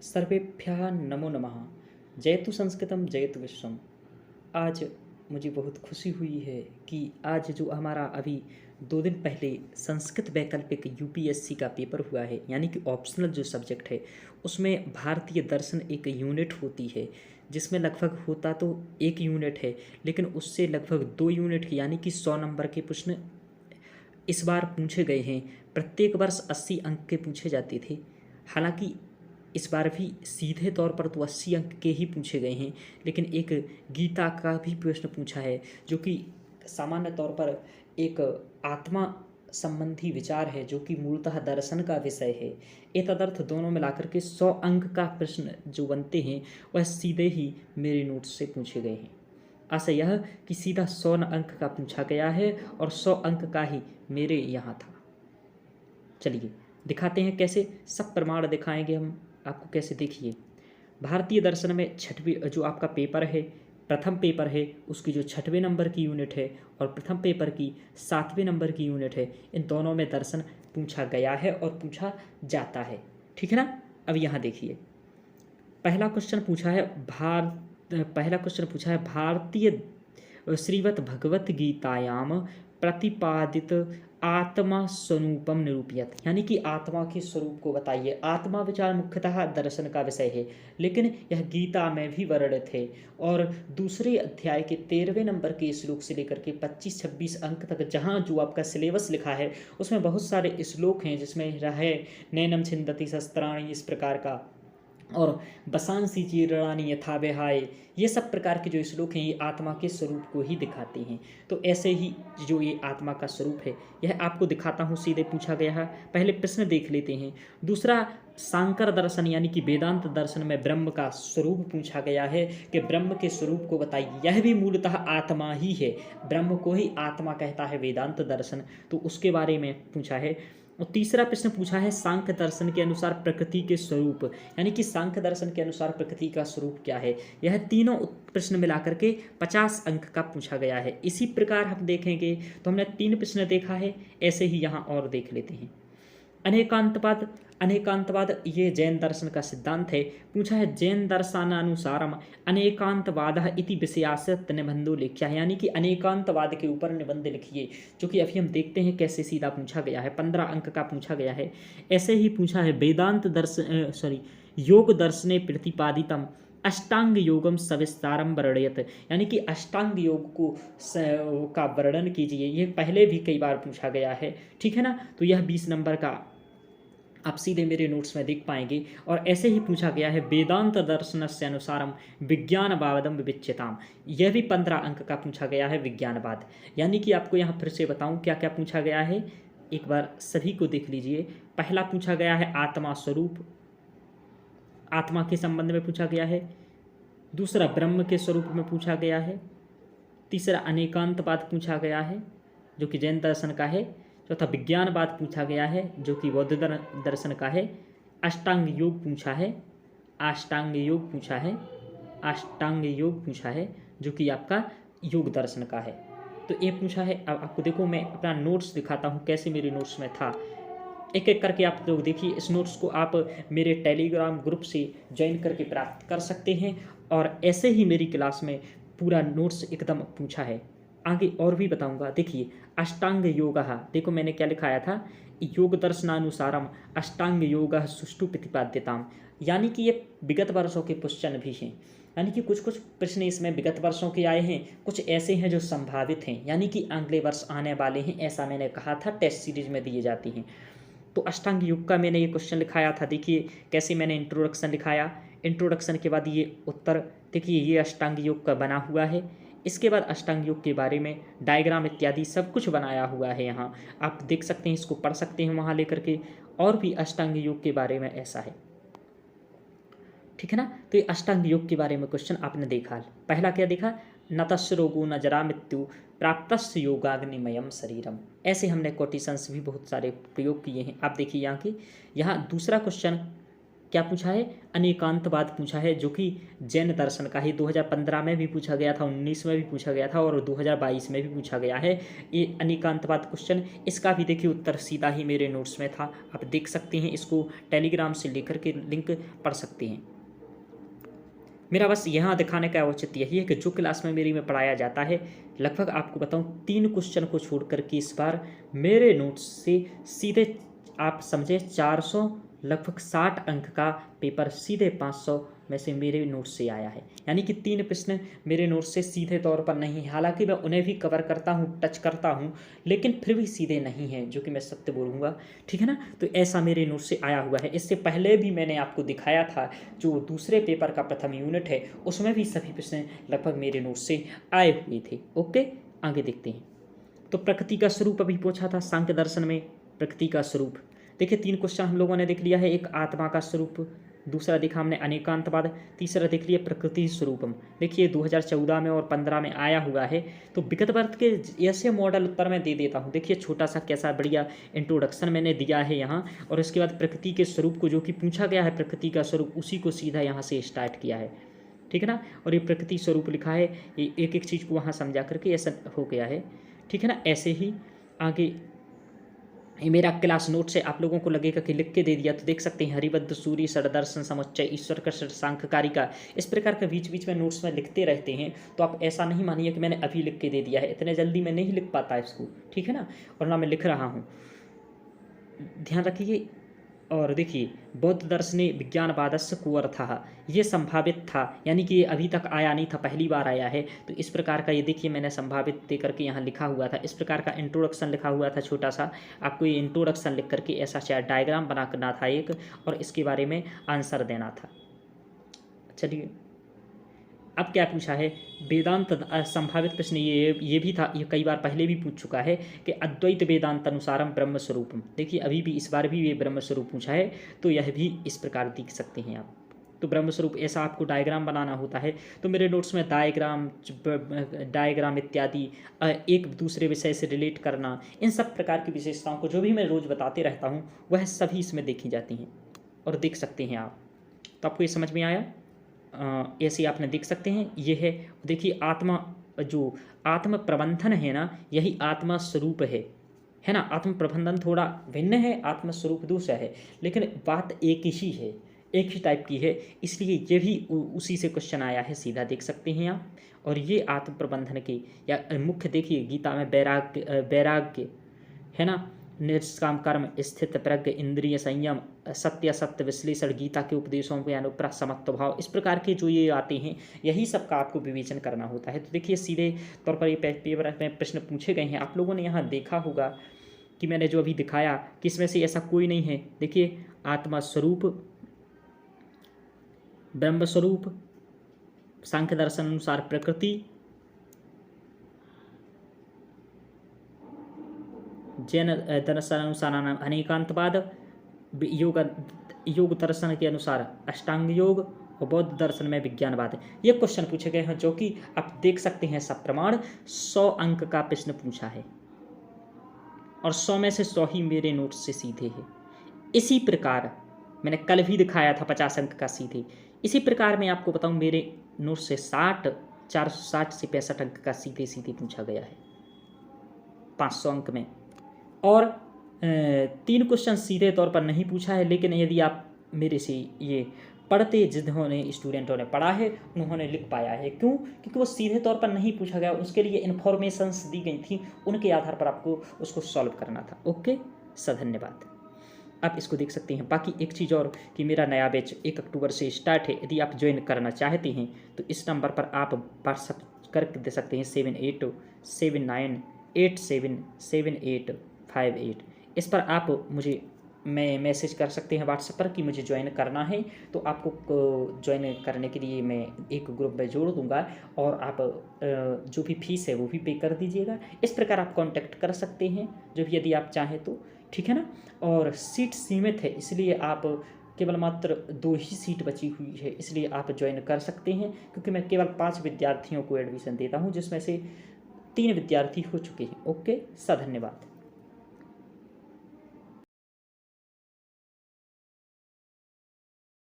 सर्वेभ्यः नमो नमः। जयतु संस्कृतम जयतु विश्वम। आज मुझे बहुत खुशी हुई है कि आज जो हमारा अभी 2 दिन पहले संस्कृत वैकल्पिक यूपीएससी का पेपर हुआ है, यानी कि ऑप्शनल जो सब्जेक्ट है उसमें भारतीय दर्शन एक यूनिट होती है, जिसमें लगभग होता तो 1 यूनिट है, लेकिन उससे लगभग 2 यूनिट यानी कि 100 नंबर के प्रश्न इस बार पूछे गए हैं। प्रत्येक वर्ष 80 अंक के पूछे जाते थे। हालांकि इस बार भी सीधे तौर पर तो 80 अंक के ही पूछे गए हैं, लेकिन एक गीता का भी प्रश्न पूछा है, जो कि सामान्य तौर पर एक आत्मा संबंधी विचार है, जो कि मूलतः दर्शन का विषय है। ये तदर्थ दोनों मिलाकर के 100 अंक का प्रश्न जो बनते हैं वह सीधे ही मेरे नोट्स से पूछे गए हैं। आशा यह कि सीधा 100 अंक का पूछा गया है और 100 अंक का ही मेरे यहाँ था। चलिए दिखाते हैं कैसे, सब प्रमाण दिखाएंगे हम आपको कैसे। देखिए, भारतीय दर्शन में छठवीं जो आपका पेपर है, प्रथम पेपर है, उसकी जो 6वें नंबर की यूनिट है और प्रथम पेपर की 7वें नंबर की यूनिट है, इन दोनों में दर्शन पूछा गया है और पूछा जाता है। ठीक है ना। अब यहाँ देखिए, पहला क्वेश्चन पूछा है भारतीय श्रीमद् भगवत गीतायाम प्रतिपादित आत्मा स्वरूपम निरूपियत, यानी कि आत्मा के स्वरूप को बताइए। आत्मा विचार मुख्यतः दर्शन का विषय है, लेकिन यह गीता में भी वर्णित है और दूसरे अध्याय के 13वें नंबर के श्लोक से लेकर के 25-26 अंक तक जहाँ जो आपका सिलेबस लिखा है उसमें बहुत सारे श्लोक हैं, जिसमें रहे नैनम छिंदति शस्त्राणि इस प्रकार का, और बसांसी चीरणानी यथा विहाय, ये सब प्रकार के जो श्लोक हैं ये आत्मा के स्वरूप को ही दिखाते हैं। तो ऐसे ही जो ये आत्मा का स्वरूप है यह आपको दिखाता हूँ, सीधे पूछा गया है। पहले प्रश्न देख लेते हैं। दूसरा, सांकर दर्शन यानी कि वेदांत दर्शन में ब्रह्म का स्वरूप पूछा गया है कि ब्रह्म के स्वरूप को बताइए। यह भी मूलतः आत्मा ही है, ब्रह्म को ही आत्मा कहता है वेदांत दर्शन, तो उसके बारे में पूछा है। और तीसरा प्रश्न पूछा है सांख्य दर्शन के अनुसार प्रकृति के स्वरूप, यानी कि सांख्य दर्शन के अनुसार प्रकृति का स्वरूप क्या है। यह तीनों प्रश्न मिलाकर के 50 अंक का पूछा गया है। इसी प्रकार हम देखेंगे तो हमने 3 प्रश्न देखा है, ऐसे ही यहाँ और देख लेते हैं। अनेकांतवाद, अनेकांतवाद ये जैन दर्शन का सिद्धांत है। पूछा है जैन दर्शनानुसारम अनेकांतवादः इति विषयासक्त निबंधो लिख्या है, यानी कि अनेकांतवाद के ऊपर निबंध लिखिए, जो कि अभी हम देखते हैं कैसे सीधा पूछा गया है। 15 अंक का पूछा गया है। ऐसे ही पूछा है वेदांत दर्शन योग दर्शने प्रतिपादितम अष्टांग योगम सविस्तारम वर्णयत, यानी कि अष्टांग योग को का वर्णन कीजिए। ये पहले भी कई बार पूछा गया है, ठीक है ना। तो यह 20 नंबर का आप सीधे मेरे नोट्स में देख पाएंगे। और ऐसे ही पूछा गया है वेदांत दर्शन से अनुसारम विज्ञानवादम विविच्यताम, यह भी 15 अंक का पूछा गया है, विज्ञानवाद। यानी कि आपको यहाँ फिर से बताऊँ क्या क्या पूछा गया है, एक बार सभी को देख लीजिए। पहला पूछा गया है आत्मा स्वरूप, आत्मा के संबंध में पूछा गया है। दूसरा ब्रह्म के स्वरूप में पूछा गया है। तीसरा अनेकांतवाद पूछा गया है, जो कि जैन दर्शन का है। चौथा विज्ञानवाद पूछा गया है, जो कि बौद्ध दर्शन का है। अष्टांग योग पूछा है, अष्टांग योग पूछा है, अष्टांग योग पूछा है, जो कि आपका योग दर्शन का है। तो ये पूछा है। अब आपको देखो, मैं अपना नोट्स दिखाता हूँ कैसे मेरे नोट्स में था। एक एक करके आप लोग देखिए। इस नोट्स को आप मेरे टेलीग्राम ग्रुप से ज्वाइन करके प्राप्त कर सकते हैं, और ऐसे ही मेरी क्लास में पूरा नोट्स एकदम पूछा है। आगे और भी बताऊंगा। देखिए, अष्टांग योग, देखो मैंने क्या लिखाया था, योग दर्शनानुसारम अष्टांग योग सुष्ठु प्रतिपाद्यताम, यानी कि ये विगत वर्षों के क्वेश्चन भी हैं। यानी कि कुछ कुछ प्रश्न इसमें विगत वर्षों के आए हैं, कुछ ऐसे हैं जो संभावित हैं, यानी कि अगले वर्ष आने वाले हैं, ऐसा मैंने कहा था, टेस्ट सीरीज में दिए जाती हैं। तो अष्टांग योग का मैंने ये क्वेश्चन लिखाया था। देखिए कैसे मैंने इंट्रोडक्शन लिखाया, इंट्रोडक्शन के बाद ये उत्तर, देखिए ये अष्टांग योग का बना हुआ है। इसके बाद अष्टांग योग के बारे में डायग्राम इत्यादि सब कुछ बनाया हुआ है, यहाँ आप देख सकते हैं, इसको पढ़ सकते हैं वहाँ लेकर के। और भी अष्टांग योग के बारे में ऐसा है, ठीक है ना। तो ये अष्टांग योग के बारे में क्वेश्चन आपने देखा। पहला क्या देखा, न तस्य रोगो न जरा मृत्यु प्राप्तस्य योगाग्निमयम शरीरम। ऐसे हमने कोटेशंस भी बहुत सारे प्रयोग किए हैं। आप देखिए यहाँ के, यहाँ दूसरा क्वेश्चन क्या पूछा है, अनेकांतवाद पूछा है, जो कि जैन दर्शन का ही 2015 में भी पूछा गया था, 19 में भी पूछा गया था और 2022 में भी पूछा गया है ये अनेकांतवाद क्वेश्चन। इसका भी देखिए उत्तर सीधा ही मेरे नोट्स में था, आप देख सकते हैं, इसको टेलीग्राम से लेकर के लिंक पढ़ सकते हैं। मेरा बस यहाँ दिखाने का औचित्य यही है कि जो क्लास में मेरी में पढ़ाया जाता है, लगभग आपको बताऊँ 3 क्वेश्चन को छोड़ करके इस बार मेरे नोट्स से सीधे आप समझे 400 लगभग 60 अंक का पेपर सीधे 500 में से मेरे नोट से आया है। यानी कि 3 प्रश्न मेरे नोट से सीधे तौर पर नहीं है, हालांकि मैं उन्हें भी कवर करता हूँ, टच करता हूँ, लेकिन फिर भी सीधे नहीं हैं, जो कि मैं सत्य बोलूँगा, ठीक है ना। तो ऐसा मेरे नोट से आया हुआ है। इससे पहले भी मैंने आपको दिखाया था, जो दूसरे पेपर का प्रथम यूनिट है उसमें भी सभी प्रश्न लगभग मेरे नोट से आए हुए थे। ओके, आगे देखते हैं। तो प्रकृति का स्वरूप अभी पूछा था सांख्य दर्शन में, प्रकृति का स्वरूप देखिए 3 क्वेश्चन हम लोगों ने देख लिया है। एक आत्मा का स्वरूप, दूसरा देखा हमने अनेकांतवाद, तीसरा देख लिया प्रकृति स्वरूपम। देखिए 2014 में और 15 में आया हुआ है। तो विगत वर्ष के ऐसे मॉडल उत्तर में दे देता हूँ। देखिए छोटा सा कैसा बढ़िया इंट्रोडक्शन मैंने दिया है यहाँ, और इसके बाद प्रकृति के स्वरूप को जो कि पूछा गया है, प्रकृति का स्वरूप, उसी को सीधा यहाँ से स्टार्ट किया है, ठीक है ना। और ये प्रकृति स्वरूप लिखा है, ये एक एक चीज़ को वहाँ समझा करके ऐसा हो गया है, ठीक है ना। ऐसे ही आगे ये मेरा क्लास नोट से आप लोगों को लगेगा कि लिख के दे दिया, तो देख सकते हैं हरिबद्ध सूर्य षडदर्शन समुच्चय ईश्वर का सांख्यकारिका, इस प्रकार के बीच बीच में नोट्स में लिखते रहते हैं। तो आप ऐसा नहीं मानिए कि मैंने अभी लिख के दे दिया है, इतने जल्दी मैं नहीं लिख पाता इसको, ठीक है ना, और ना मैं लिख रहा हूँ, ध्यान रखिए। और देखिए बौद्ध दर्शने विज्ञानवादस्य कुअर्थः, ये संभावित था, यानी कि ये अभी तक आया नहीं था, पहली बार आया है। तो इस प्रकार का ये देखिए मैंने संभावित दे करके यहाँ लिखा हुआ था, इस प्रकार का इंट्रोडक्शन लिखा हुआ था छोटा सा। आपको ये इंट्रोडक्शन लिख करके ऐसा शायद डायग्राम बना करना था एक, और इसके बारे में आंसर देना था। चलिए अब क्या पूछा है, वेदांत संभावित प्रश्न ये भी था, ये कई बार पहले भी पूछ चुका है कि अद्वैत वेदांत अनुसारम ब्रह्म स्वरूपम। देखिए अभी भी इस बार भी ये ब्रह्म स्वरूप पूछा है, तो यह भी इस प्रकार देख सकते हैं आप। तो ब्रह्म स्वरूप ऐसा आपको डायग्राम बनाना होता है। तो मेरे नोट्स में डायग्राम इत्यादि, एक दूसरे विषय से रिलेट करना, इन सब प्रकार की विशेषताओं को जो भी मैं रोज़ बताते रहता हूँ वह सभी इसमें देखी जाती हैं और देख सकते हैं आप। तो आपको ये समझ में आया, ऐसे आपने देख सकते हैं। ये है देखिए आत्मा, जो आत्म प्रबंधन है ना, यही आत्मा स्वरूप है ना। आत्म प्रबंधन थोड़ा भिन्न है, आत्म स्वरूप दूसरा है, लेकिन बात एक ही है, एक ही टाइप की है, इसलिए ये भी उसी से क्वेश्चन आया है, सीधा देख सकते हैं आप। और ये आत्म प्रबंधन के या मुख्य देखिए गीता में वैराग्य है ना, निष्काम कर्म, स्थित प्रज्ञ, इंद्रिय संयम, सत्य असत्य विश्लेषण, गीता के उपदेशों के अनुप्रास समत्व भाव, इस प्रकार के जो ये आते हैं, यही सब का आपको विवेचन करना होता है। तो देखिए सीधे तौर पर ये पेपर में प्रश्न पूछे गए हैं। आप लोगों ने यहाँ देखा होगा कि मैंने जो अभी दिखाया कि इसमें से ऐसा कोई नहीं है। देखिए आत्मा स्वरूप, ब्रह्म स्वरूप, सांख्य दर्शन अनुसार प्रकृति, जैन दर्शन अनुसार अनेकांतवाद, योग दर्शन के अनुसार अष्टांग योग, और बौद्ध दर्शन में विज्ञानवाद, ये क्वेश्चन पूछे गए हैं, जो कि आप देख सकते हैं सप्रमाण 100 अंक का प्रश्न पूछा है, और 100 में से 100 ही मेरे नोट से सीधे है। इसी प्रकार मैंने कल भी दिखाया था 50 अंक का सीधे, इसी प्रकार मैं आपको बताऊं मेरे नोट से 460 से 65 अंक का सीधे सीधे पूछा गया है 500 अंक में। और 3 क्वेश्चन सीधे तौर पर नहीं पूछा है, लेकिन यदि आप मेरे से ये पढ़ते, जिन्होंने स्टूडेंटों ने पढ़ा है उन्होंने लिख पाया है। क्यों? क्योंकि वो सीधे तौर पर नहीं पूछा गया, उसके लिए इन्फॉर्मेशंस दी गई थी, उनके आधार पर आपको उसको सॉल्व करना था। ओके, धन्यवाद। आप इसको देख सकते हैं। बाकी एक चीज़ और कि मेरा नया बैच 1 अक्टूबर से स्टार्ट है, यदि आप ज्वाइन करना चाहते हैं तो इस नंबर पर आप व्हाट्सअप करके दे सकते हैं 7879877858। इस पर आप मुझे मैसेज कर सकते हैं व्हाट्सएप पर कि मुझे ज्वाइन करना है, तो आपको ज्वाइन करने के लिए मैं एक ग्रुप में जोड़ दूंगा, और आप जो भी फीस है वो भी पे कर दीजिएगा। इस प्रकार आप कांटेक्ट कर सकते हैं जो भी, यदि आप चाहें तो, ठीक है ना। और सीट सीमित है, इसलिए आप केवल मात्र 2 ही सीट बची हुई है, इसलिए आप ज्वाइन कर सकते हैं, क्योंकि मैं केवल 5 विद्यार्थियों को एडमिशन देता हूं, जिसमें से 3 विद्यार्थी हो चुके हैं। ओके, धन्यवाद।